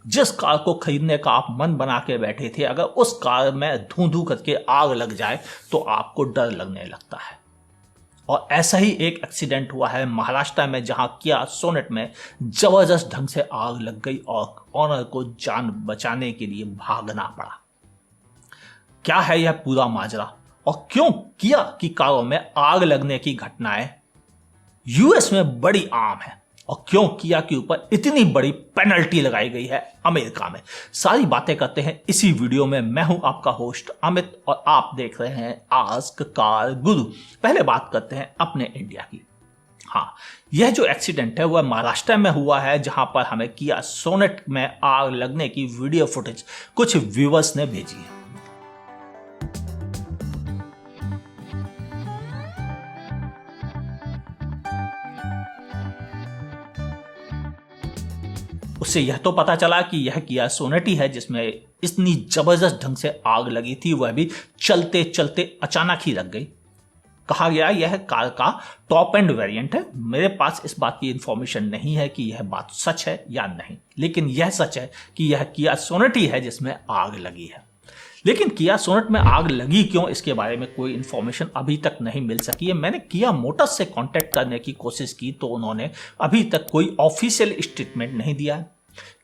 जिस कार को खरीदने का आप मन बना के बैठे थे, अगर उस कार में धूं धूं करके आग लग जाए तो आपको डर लगने लगता है। और ऐसा ही एक एक्सीडेंट हुआ है महाराष्ट्र में, जहां किया सोनेट में जबरदस्त ढंग से आग लग गई और ऑनर को जान बचाने के लिए भागना पड़ा। क्या है यह पूरा माजरा और क्यों किया की कारों में आग लगने की घटनाएं यूएस में बड़ी आम है और क्यों किया के ऊपर इतनी बड़ी पेनल्टी लगाई गई है अमेरिका में, सारी बातें करते हैं इसी वीडियो में। मैं हूं आपका होस्ट अमित और आप देख रहे हैं आस्क कार गुरु। पहले बात करते हैं अपने इंडिया की। हाँ, यह जो एक्सीडेंट है वह महाराष्ट्र में हुआ है, जहां पर हमें किया सोनेट में आग लगने की वीडियो फुटेज कुछ व्यूअर्स ने भेजी है। उससे यह तो पता चला कि यह किया सोनेट ही है जिसमें इतनी जबरदस्त ढंग से आग लगी थी, वह भी चलते चलते अचानक ही लग गई। कहा गया यह कार का टॉप एंड वेरिएंट है। मेरे पास इस बात की इंफॉर्मेशन नहीं है कि यह बात सच है या नहीं, लेकिन यह सच है कि यह किया सोनेट ही है जिसमें आग लगी है। लेकिन किया सोनेट में आग लगी क्यों, इसके बारे में कोई इंफॉर्मेशन अभी तक नहीं मिल सकी है। मैंने किया मोटर्स से कांटेक्ट करने की कोशिश की तो उन्होंने अभी तक कोई ऑफिशियल स्टेटमेंट नहीं दिया है।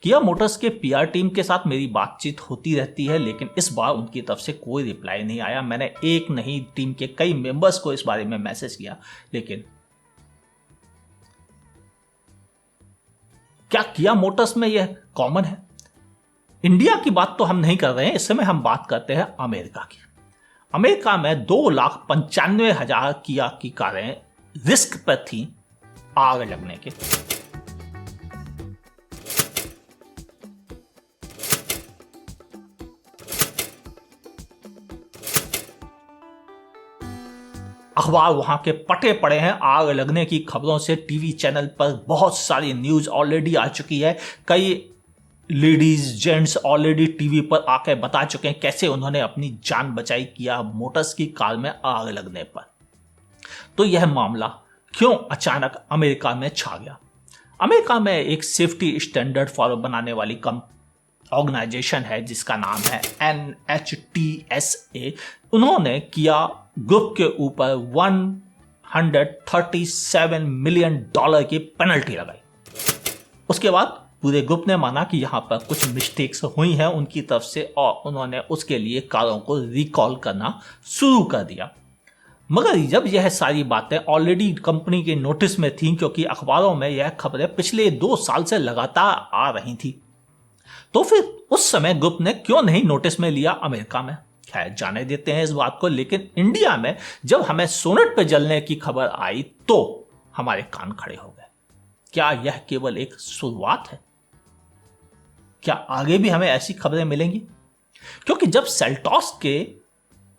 किया मोटर्स के पीआर टीम के साथ मेरी बातचीत होती रहती है, लेकिन इस बार उनकी तरफ से कोई रिप्लाई नहीं आया। मैंने एक नहीं टीम के कई मेंबर्स को इस बारे में मैसेज किया, लेकिन क्या किया मोटर्स में यह कॉमन है? इंडिया की बात तो हम नहीं कर रहे हैं, इस समय हम बात करते हैं अमेरिका की। अमेरिका में 2,95,000 किया की कारें रिस्क पर थी आग लगने के। अखबार वहां के पटे पड़े हैं आग लगने की खबरों से। टीवी चैनल पर बहुत सारी न्यूज ऑलरेडी आ चुकी है। कई लेडीज जेंट्स ऑलरेडी टीवी पर आके बता चुके हैं कैसे उन्होंने अपनी जान बचाई किया मोटर्स की कार में आग लगने पर। तो यह मामला क्यों अचानक अमेरिका में छा गया? अमेरिका में एक सेफ्टी स्टैंडर्ड फॉलो बनाने वाली ऑर्गेनाइजेशन है जिसका नाम है NHTSA। उन्होंने किया ग्रुप के ऊपर $137 मिलियन की पेनल्टी लगाई। उसके बाद पूरे ग्रुप ने माना कि यहां पर कुछ मिस्टेक्स हुई हैं उनकी तरफ से और उन्होंने उसके लिए कारों को रिकॉल करना शुरू कर दिया। मगर जब यह सारी बातें ऑलरेडी कंपनी के नोटिस में थी, क्योंकि अखबारों में यह खबरें पिछले 2 साल से लगातार आ रही थी, तो फिर उस समय ग्रुप ने क्यों नहीं नोटिस में लिया अमेरिका में? खैर, जाने देते हैं इस बात को। लेकिन इंडिया में जब हमें सोनेट पे जलने की खबर आई तो हमारे कान खड़े हो गए। क्या यह केवल एक शुरुआत है? क्या आगे भी हमें ऐसी खबरें मिलेंगी? क्योंकि जब सेल्टॉस के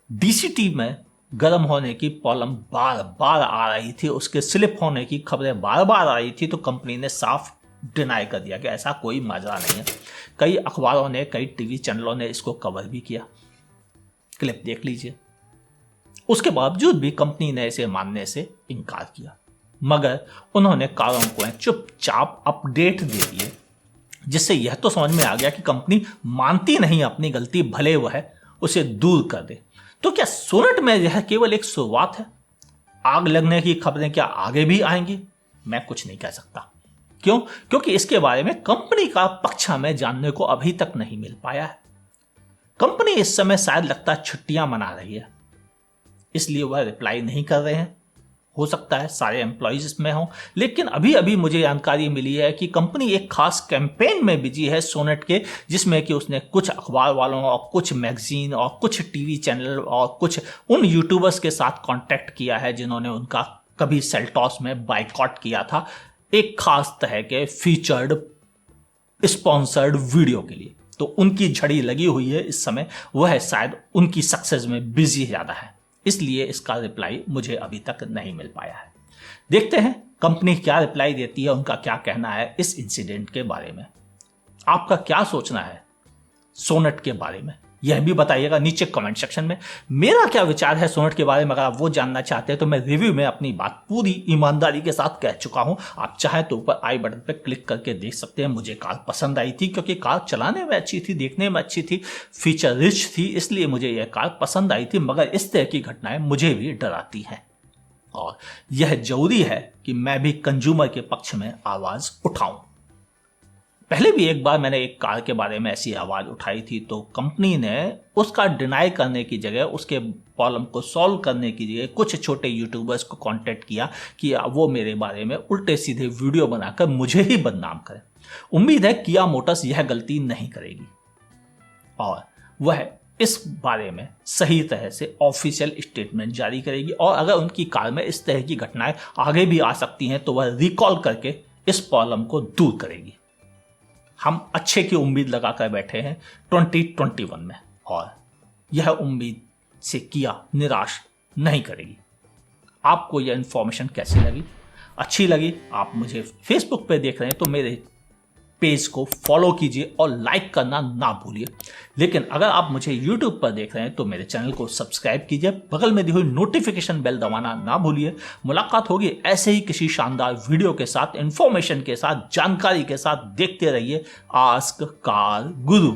डीसीटी में गर्म होने की प्रॉब्लम बार बार आ रही थी, उसके स्लिप होने की खबरें बार बार आ रही थी, तो कंपनी ने साफ डिनाई कर दिया कि ऐसा कोई माजरा नहीं है। कई अखबारों ने, कई टीवी चैनलों ने इसको कवर भी किया। क्लिप देख लीजिए। उसके बावजूद भी कंपनी ने इसे मानने से इनकार किया, मगर उन्होंने कारों को चुपचाप अपडेट दे दिए, जिससे यह तो समझ में आ गया कि कंपनी मानती नहीं अपनी गलती, भले वह उसे दूर कर दे। तो क्या सोनेट में यह केवल एक शुरुआत है? आग लगने की खबरें क्या आगे भी आएंगी? मैं कुछ नहीं कह सकता। क्यों? क्योंकि इसके बारे में कंपनी का पक्ष हमें जानने को अभी तक नहीं मिल पाया है। कंपनी इस समय शायद लगता है छुट्टियां मना रही है, इसलिए वह रिप्लाई नहीं कर रहे हैं। हो सकता है सारे एम्प्लॉइज इसमें हों, लेकिन अभी अभी मुझे जानकारी मिली है कि कंपनी एक खास कैंपेन में बिजी है सोनेट के, जिसमें कि उसने कुछ अखबार वालों और कुछ मैगजीन और कुछ टीवी चैनल और कुछ उन यूट्यूबर्स के साथ कांटेक्ट किया है जिन्होंने उनका कभी सेल्टॉस में बाइकॉट किया था एक खास तरह के फीचर्ड स्पॉन्सर्ड वीडियो के लिए। तो उनकी झड़ी लगी हुई है इस समय, वह शायद उनकी सक्सेस में बिजी ज्यादा है, इसलिए इसका रिप्लाई मुझे अभी तक नहीं मिल पाया है। देखते हैं कंपनी क्या रिप्लाई देती है, उनका क्या कहना है इस इंसिडेंट के बारे में। आपका क्या सोचना है सोनेट के बारे में, यह भी बताइएगा नीचे कमेंट सेक्शन में। मेरा क्या विचार है सोनेट के बारे में, अगर आप वो जानना चाहते हैं तो मैं रिव्यू में अपनी बात पूरी ईमानदारी के साथ कह चुका हूं। आप चाहें तो ऊपर आई बटन पर क्लिक करके देख सकते हैं। मुझे कार पसंद आई थी क्योंकि कार चलाने में अच्छी थी, देखने में अच्छी थी, फीचर रिच थी, इसलिए मुझे यह कार पसंद आई थी। मगर इस तरह की घटनाएं मुझे भी डराती हैं और यह जरूरी है कि मैं भी कंज्यूमर के पक्ष में आवाज उठाऊं। पहले भी एक बार मैंने एक कार के बारे में ऐसी आवाज उठाई थी तो कंपनी ने उसका डिनाई करने की जगह, उसके प्रॉब्लम को सॉल्व करने की जगह कुछ छोटे यूट्यूबर्स को कांटेक्ट किया कि वो मेरे बारे में उल्टे सीधे वीडियो बनाकर मुझे ही बदनाम करें। उम्मीद है किया मोटर्स यह गलती नहीं करेगी और वह इस बारे में सही तरह से ऑफिशियल स्टेटमेंट जारी करेगी और अगर उनकी कार में इस तरह की घटनाएं आगे भी आ सकती हैं तो वह रिकॉल करके इस प्रॉब्लम को दूर करेगी। हम अच्छे की उम्मीद लगाकर बैठे हैं 2021 में और यह उम्मीद से किया निराश नहीं करेगी। आपको यह इंफॉर्मेशन कैसी लगी? अच्छी लगी? आप मुझे फेसबुक पे देख रहे हैं तो मेरे पेज को फॉलो कीजिए और लाइक करना ना भूलिए। लेकिन अगर आप मुझे यूट्यूब पर देख रहे हैं तो मेरे चैनल को सब्सक्राइब कीजिए, बगल में दी हुई नोटिफिकेशन बेल दबाना ना भूलिए। मुलाकात होगी ऐसे ही किसी शानदार वीडियो के साथ, इंफॉर्मेशन के साथ, जानकारी के साथ। देखते रहिए आस्क कार गुरु।